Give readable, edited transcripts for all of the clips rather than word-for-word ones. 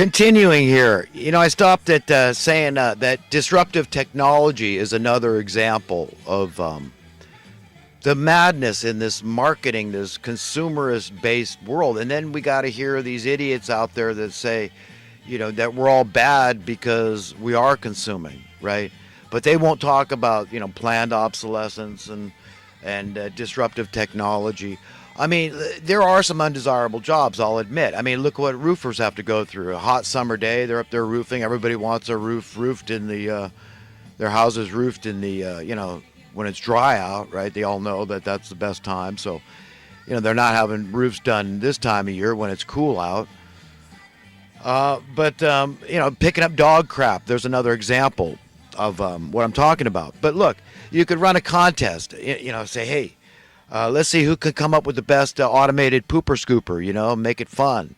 Continuing here, I stopped at saying that disruptive technology is another example of the madness in this marketing, this consumerist-based world. And then we got to hear these idiots out there that say, that we're all bad because we are consuming, right? But they won't talk about, planned obsolescence and disruptive technology. I mean, there are some undesirable jobs, I'll admit. I mean, look what roofers have to go through. A hot summer day, they're up there roofing. Everybody wants their roof roofed in their houses roofed in the, when it's dry out, right? They all know that that's the best time. So, they're not having roofs done this time of year when it's cool out. But picking up dog crap, there's another example of what I'm talking about. But look, you could run a contest, say, hey, let's see who can come up with the best automated pooper scooper, make it fun.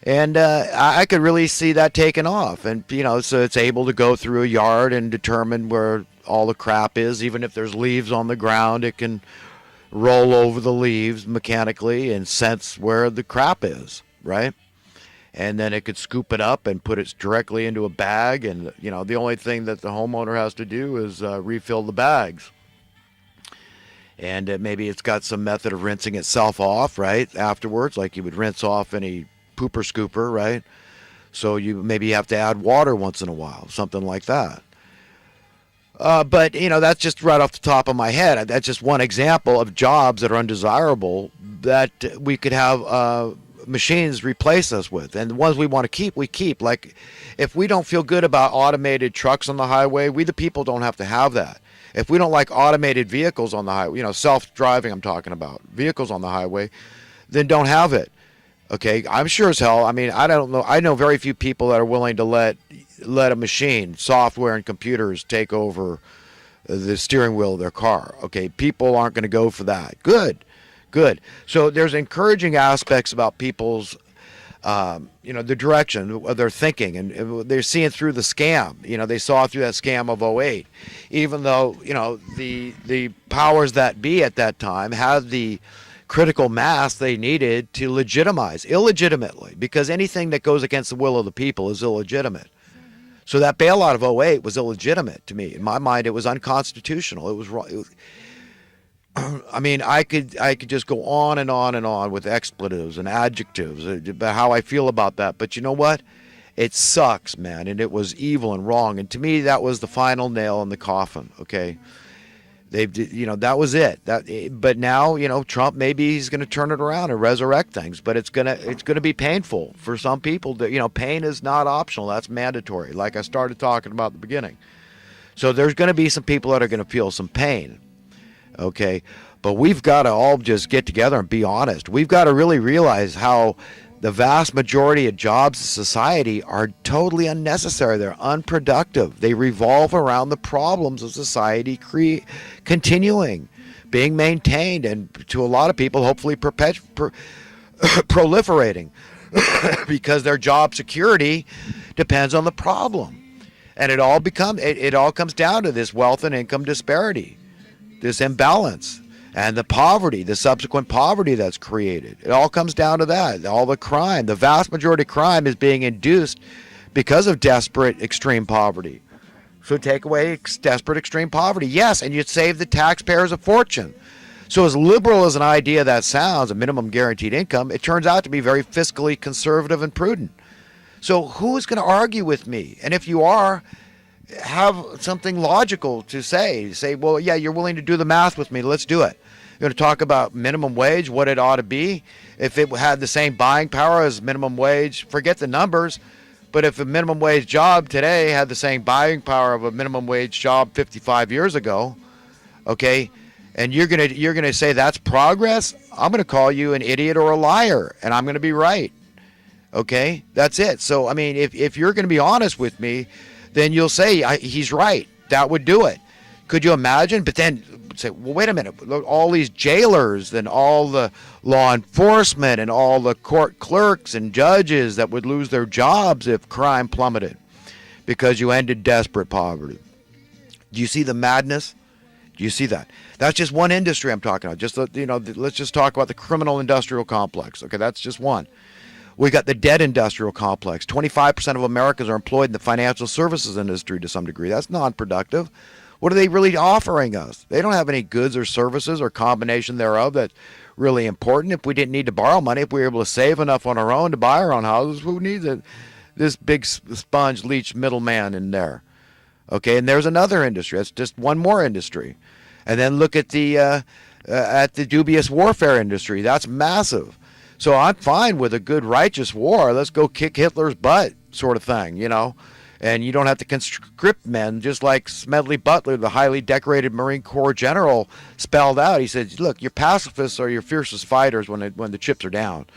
And I could really see that taking off. And, so it's able to go through a yard and determine where all the crap is. Even if there's leaves on the ground, it can roll over the leaves mechanically and sense where the crap is, right? And then it could scoop it up and put it directly into a bag. And, the only thing that the homeowner has to do is refill the bags. And maybe it's got some method of rinsing itself off, right, afterwards, like you would rinse off any pooper scooper, right? So you maybe have to add water once in a while, something like that. But, that's just right off the top of my head. That's just one example of jobs that are undesirable that we could have machines replace us with. And the ones we want to keep, we keep. Like, if we don't feel good about automated trucks on the highway, we the people don't have to have that. If we don't like automated vehicles on the highway, self-driving I'm talking about, vehicles on the highway, then don't have it. Okay, I'm sure as hell. I mean, I don't know. I know very few people that are willing to let a machine, software and computers take over the steering wheel of their car. Okay, people aren't going to go for that. Good. So there's encouraging aspects about people's, the direction of their thinking, and they're seeing through the scam. They saw through that scam of '08, even though the powers that be at that time had the critical mass they needed to legitimize illegitimately, because anything that goes against the will of the people is illegitimate. So that bailout of '08 was illegitimate to me. In my mind, it was unconstitutional. It was wrong. I mean, I could just go on and on and on with expletives and adjectives about how I feel about that. But you know what? It sucks, man, and it was evil and wrong. And to me, that was the final nail in the coffin. Okay, that was it. But now, Trump, maybe he's going to turn it around and resurrect things. But it's gonna be painful for some people. Pain is not optional. That's mandatory. Like I started talking about at the beginning. So there's going to be some people that are going to feel some pain. Okay, but we've got to all just get together and be honest. We've got to really realize how the vast majority of jobs in society are totally unnecessary. They're unproductive. They revolve around the problems of society continuing, being maintained, and to a lot of people, hopefully proliferating because their job security depends on the problem. And it all comes down to this wealth and income disparity, this imbalance, and the poverty, the subsequent poverty that's created. It all comes down to that. All the crime, the vast majority of crime is being induced because of desperate extreme poverty. So take away desperate extreme poverty, yes, and you'd save the taxpayers a fortune. So as liberal as an idea that sounds, a minimum guaranteed income, it turns out to be very fiscally conservative and prudent. So who is going to argue with me? And if you are, have something logical to say. Say, well, yeah, you're willing to do the math with me. Let's do it. You're going to talk about minimum wage, what it ought to be. If it had the same buying power as minimum wage, forget the numbers. But if a minimum wage job today had the same buying power of a minimum wage job 55 years ago, okay, and you're gonna say that's progress, I'm going to call you an idiot or a liar, and I'm going to be right. Okay, that's it. So, I mean, if you're going to be honest with me, then you'll say he's right. That would do it. Could you imagine? But then say, well, wait a minute. Look, all these jailers and all the law enforcement and all the court clerks and judges that would lose their jobs if crime plummeted because you ended desperate poverty. Do you see the madness? Do you see that? That's just one industry I'm talking about. Let's just talk about the criminal industrial complex. Okay, that's just one. We got the dead industrial complex. 25% of Americans are employed in the financial services industry to some degree. That's non-productive. What are they really offering us? They don't have any goods or services or combination thereof that's really important. If we didn't need to borrow money, if we were able to save enough on our own to buy our own houses, who needs it? This big sponge leech middleman in there. Okay, and there's another industry. That's just one more industry. And then look at the dubious warfare industry. That's massive. So I'm fine with a good righteous war. Let's go kick Hitler's butt, sort of thing, you know. And you don't have to conscript men, just like Smedley Butler, the highly decorated Marine Corps general, spelled out. He said, look, your pacifists are your fiercest fighters when the chips are down.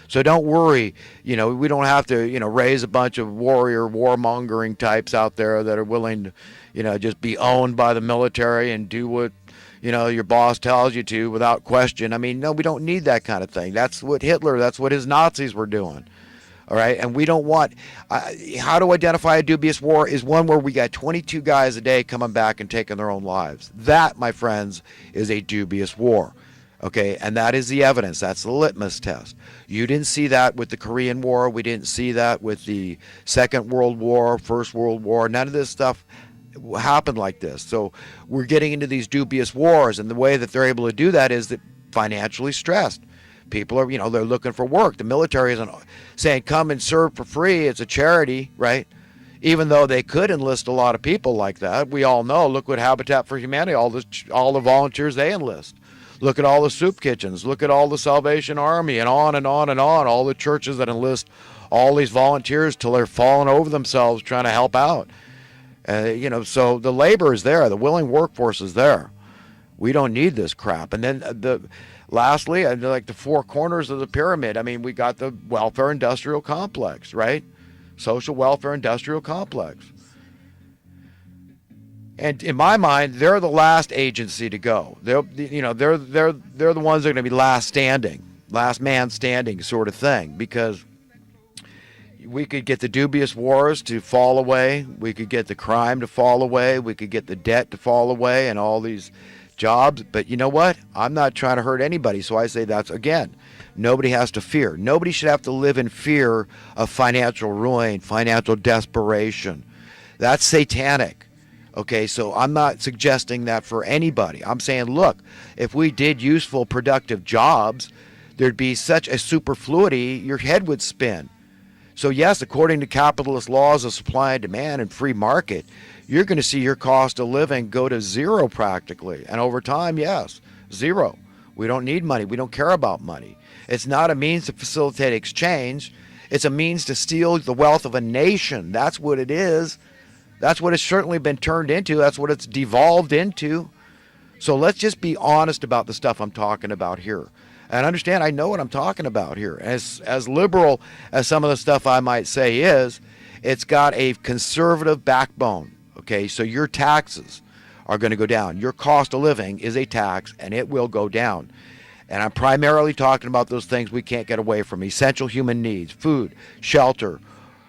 So don't worry, you know, we don't have to, you know, raise a bunch of warmongering types out there that are willing to, you know, just be owned by the military and do what, you know, your boss tells you to without question. I mean, no, we don't need that kind of thing. That's what his Nazis were doing. All right, and we don't want, how to identify a dubious war is one where we got 22 guys a day coming back and taking their own lives. That, my friends, is a dubious war. Okay, and that is the evidence. That's the litmus test. You didn't see that with the Korean War. We didn't see that with the Second World War, First World War. None of this stuff happened like this. So we're getting into these dubious wars, and the way that they're able to do that is that financially stressed. People are, you know, they're looking for work. The military isn't saying come and serve for free. It's a charity, right? Even though they could enlist a lot of people like that. We all know, look what Habitat for Humanity, all the volunteers they enlist. Look at all the soup kitchens. Look at all the Salvation Army and on and on and on. All the churches that enlist all these volunteers till they're falling over themselves trying to help out. You know, so the labor is there. The willing workforce is there. We don't need this crap. And then lastly, like the four corners of the pyramid, I mean, we got the welfare industrial complex, right? Social welfare industrial complex. And in my mind, they're the last agency to go. They're the ones that are going to be last man standing sort of thing, because we could get the dubious wars to fall away. We could get the crime to fall away. We could get the debt to fall away and all these jobs. But you know what? I'm not trying to hurt anybody. So I say that's, again, nobody has to fear. Nobody should have to live in fear of financial ruin, financial desperation. That's satanic. Okay, so I'm not suggesting that for anybody. I'm saying, look, if we did useful, productive jobs, there'd be such a superfluity, your head would spin. So yes, according to capitalist laws of supply and demand and free market, you're going to see your cost of living go to zero practically. And over time, yes, zero. We don't need money. We don't care about money. It's not a means to facilitate exchange. It's a means to steal the wealth of a nation. That's what it is. That's what it's certainly been turned into. That's what it's devolved into. So let's just be honest about the stuff I'm talking about here. And understand, I know what I'm talking about here. As liberal as some of the stuff I might say is, it's got a conservative backbone. Okay, so your taxes are going to go down. Your cost of living is a tax, and it will go down. And I'm primarily talking about those things we can't get away from. Essential human needs, food, shelter,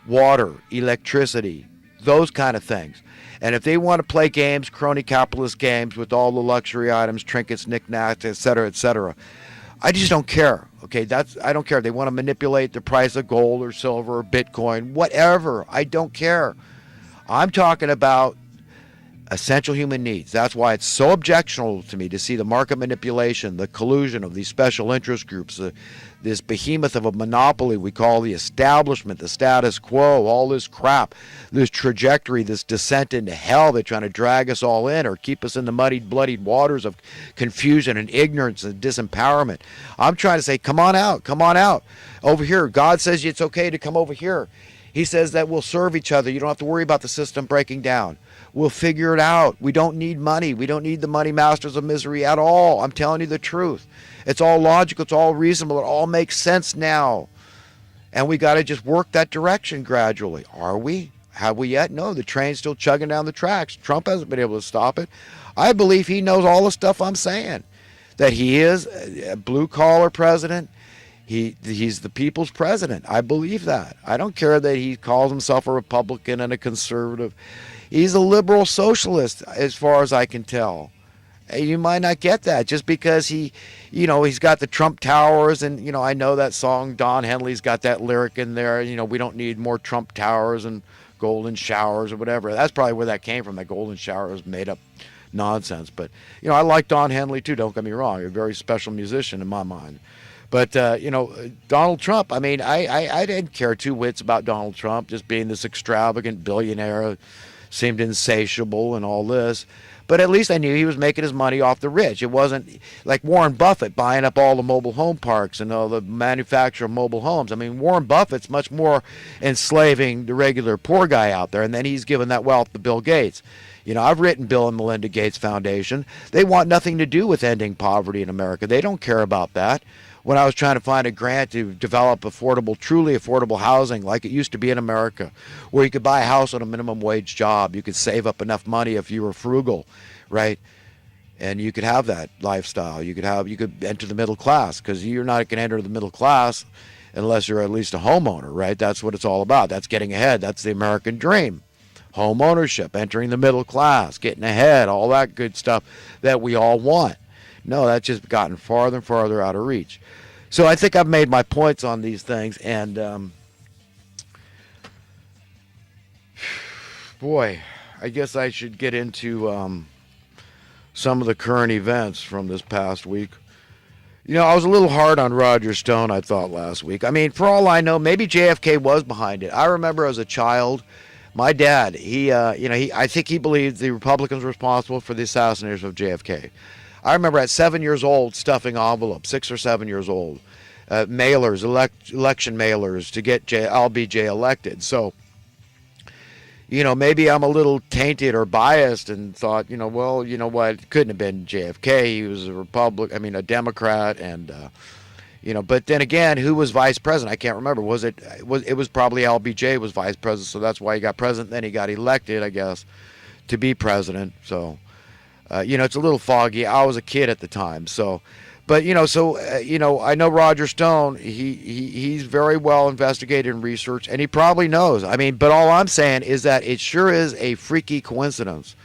water, electricity, those kind of things. And if they want to play games, crony capitalist games with all the luxury items, trinkets, knickknacks, etc., I just don't care. Okay, I don't care. They want to manipulate the price of gold or silver or Bitcoin, whatever. I don't care. I'm talking about essential human needs. That's why it's so objectionable to me to see the market manipulation, the collusion of these special interest groups, this behemoth of a monopoly we call the establishment, the status quo, all this crap, this trajectory, this descent into hell. They're trying to drag us all in or keep us in the muddied, bloodied waters of confusion and ignorance and disempowerment. I'm trying to say, come on out over here. God says it's okay to come over here. He says that we'll serve each other. You don't have to worry about the system breaking down. We'll figure it out. We don't need money. We don't need the money masters of misery at all. I'm telling you the truth. It's all logical. It's all reasonable. It all makes sense now. And we got to just work that direction gradually. Are we? Have we yet? No, the train's still chugging down the tracks. Trump hasn't been able to stop it. I believe he knows all the stuff I'm saying. That he is a blue-collar president. He's the people's president. I believe that. I don't care that he calls himself a Republican and a conservative. He's a liberal socialist as far as I can tell. You might not get that just because he's got the Trump Towers, and I know that song. Don Henley's got that lyric in there. We don't need more Trump Towers and golden showers or whatever. That's probably where that came from. That golden shower was made up nonsense. But I like Don Henley too. Don't get me wrong. A very special musician in my mind. But Donald Trump. I mean, I didn't care two whits about Donald Trump just being this extravagant billionaire, seemed insatiable and all this. But at least I knew he was making his money off the rich. It wasn't like Warren Buffett buying up all the mobile home parks and all the manufacture of mobile homes. I mean, Warren Buffett's much more enslaving the regular poor guy out there, and then he's giving that wealth to Bill Gates. I've written Bill and Melinda Gates Foundation. They want nothing to do with ending poverty in America. They don't care about that. When I was trying to find a grant to develop truly affordable housing like it used to be in America, where you could buy a house on a minimum wage job, you could save up enough money if you were frugal, right? And you could have that lifestyle. You could enter the middle class, because you're not going to enter the middle class unless you're at least a homeowner, right? That's what it's all about. That's getting ahead. That's the American dream. Home ownership, entering the middle class, getting ahead, all that good stuff that we all want. No, that's just gotten farther and farther out of reach. So I think I've made my points on these things, and boy, I guess I should get into some of the current events from this past week. I was a little hard on Roger Stone, I thought, last week. I mean, for all I know, maybe JFK was behind it. I remember as a child, my dad, I think he believed the Republicans were responsible for the assassination of JFK. I remember at 7 years old stuffing envelopes, 6 or 7 years old, mailers, election mailers to get LBJ elected. So, maybe I'm a little tainted or biased and thought, well, you know what, it couldn't have been JFK. He was a Democrat, and but then again, who was vice president? I can't remember. It was probably LBJ was vice president, so that's why he got president. Then he got elected, I guess, to be president. So. It's a little foggy. I was a kid at the time, so, but I know Roger Stone. He's very well investigated and researched, and he probably knows. I mean, but all I'm saying is that it sure is a freaky coincidence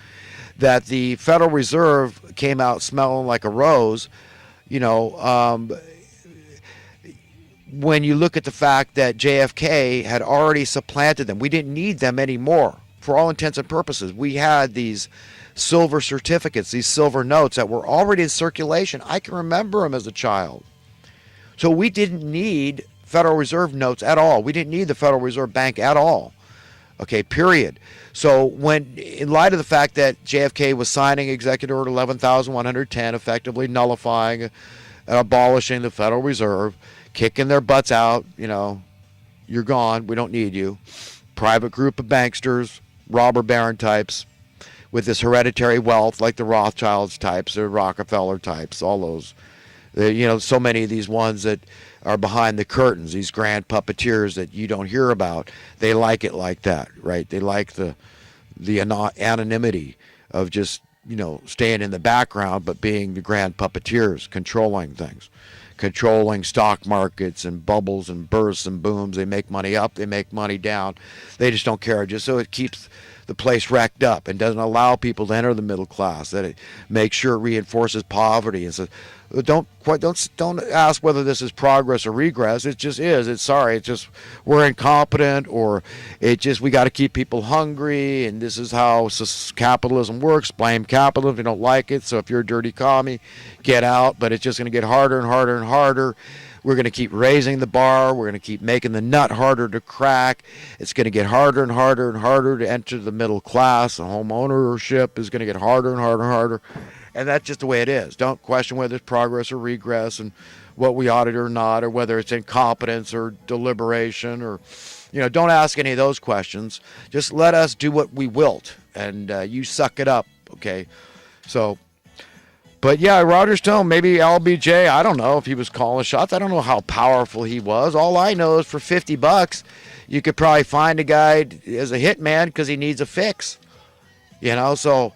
that the Federal Reserve came out smelling like a rose. When you look at the fact that JFK had already supplanted them, we didn't need them anymore. For all intents and purposes, we had these silver certificates, these silver notes that were already in circulation. I can remember them as a child. So we didn't need Federal Reserve notes at all. We didn't need the Federal Reserve Bank at all. Okay, period. So when, in light of the fact that JFK was signing Executive Order 11,110, effectively nullifying and abolishing the Federal Reserve, kicking their butts out, you're gone, we don't need you. Private group of banksters, robber baron types, with this hereditary wealth, like the Rothschilds types, the Rockefeller types, all those. So many of these ones that are behind the curtains, these grand puppeteers that you don't hear about. They like it like that, right? They like the anonymity of just, staying in the background, but being the grand puppeteers, controlling things, controlling stock markets and bubbles and bursts and booms. They make money up, they make money down. They just don't care, just so it keeps the place wrecked up and doesn't allow people to enter the middle class, that it makes sure it reinforces poverty. And so don't ask whether this is progress or regress. It just is. It's just we're incompetent, or we got to keep people hungry, and this is how capitalism works. Blame capitalism if you don't like it. So if you're a dirty commie, get out. But it's just going to get harder and harder and harder. We're going to keep raising the bar. We're going to keep making the nut harder to crack. It's going to get harder and harder and harder to enter the middle class. And home ownership is going to get harder and harder and harder. And that's just the way it is. Don't question whether it's progress or regress and what we audit or not, or whether it's incompetence or deliberation, or, don't ask any of those questions. Just let us do what we wilt, and you suck it up, okay? So... But yeah, Roger Stone, maybe LBJ, I don't know if he was calling shots. I don't know how powerful he was. All I know is for $50, you could probably find a guy as a hitman because he needs a fix. So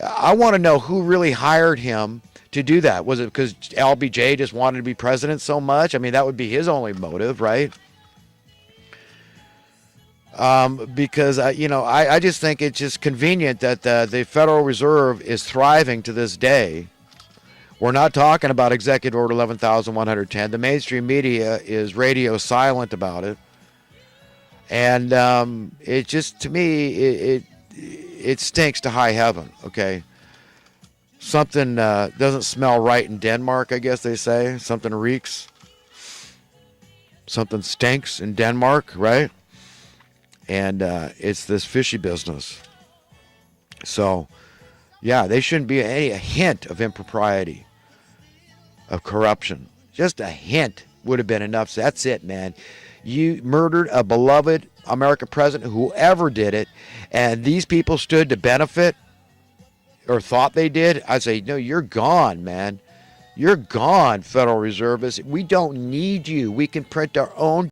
I want to know who really hired him to do that. Was it because LBJ just wanted to be president so much? I mean, that would be his only motive, right? Because I just think it's just convenient that the Federal Reserve is thriving to this day. We're not talking about Executive Order 11,110. The mainstream media is radio silent about it, and it just, to me, it stinks to high heaven. Okay, something doesn't smell right in Denmark, I guess they say. Something reeks. Something stinks in Denmark, right? And it's this fishy business. So, yeah, they shouldn't be a hint of impropriety, of corruption. Just a hint would have been enough. So that's it, man. You murdered a beloved American president, whoever did it, and these people stood to benefit or thought they did. I'd say, no, you're gone, man. You're gone, Federal Reservists. We don't need you. We can print our own